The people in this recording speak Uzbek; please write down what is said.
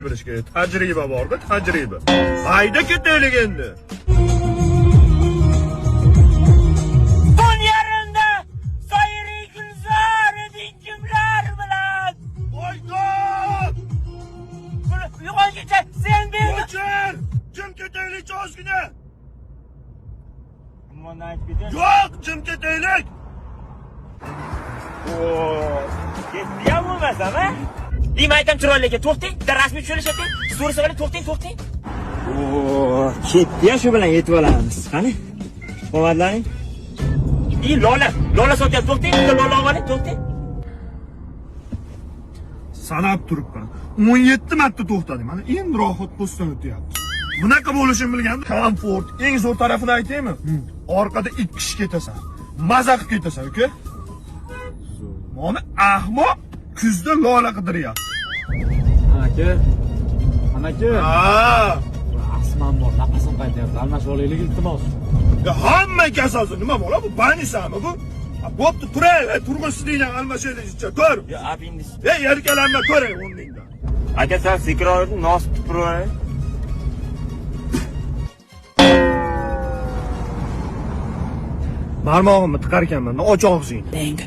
bilishga tajriba borda, tajriba. Hayda ketaylik endi. Tun yarimda Soyiri Gulzor eding kimlar bilan? Voydod! Yo'qolgacha sen beni. O'chir! Jim ketaylik ozgina. Mana aytibdi. Yo'q, jim ketaylik. Ketdi ham bo'lmasam, ha? Deyman aytam chiroyli ekan, to'xtang. Bitta rasmiy tushirishating. So'rasa qilib to'xtang. Ketdi, shu bilan yetib olamiz. Qani? Qo'matlaring. Lola sotyapti, to'xtang. Bitta lola oling, to'xtang. Sanab turibman. 17 marta to'xtadim. Mana endi rohat postdan o'tyapti. Bunaqa bo'lishini bilgandim. Komfort eng zo'r tarafini aytaymi? Orqada 2 kishi ketasan. Maza qilib ketasan, uka. Mana ahmoq kuzda lola qidiryapti. Aka. Ha! Asman bor, nafasim qaytyapti. Almashib olaylik iltimos. Ya hamma kasasi nima bo'la bu? Banisami bu? Bo'pti, turay, turg'izishlikdan almashaylikcha ko'r. Yo, apingiz. Yelkalarni ko'ray o'rningdan. Aka, sen sekrorni nos turay. Barmog'imni tiqar ekanman, och og'zingni. Deng.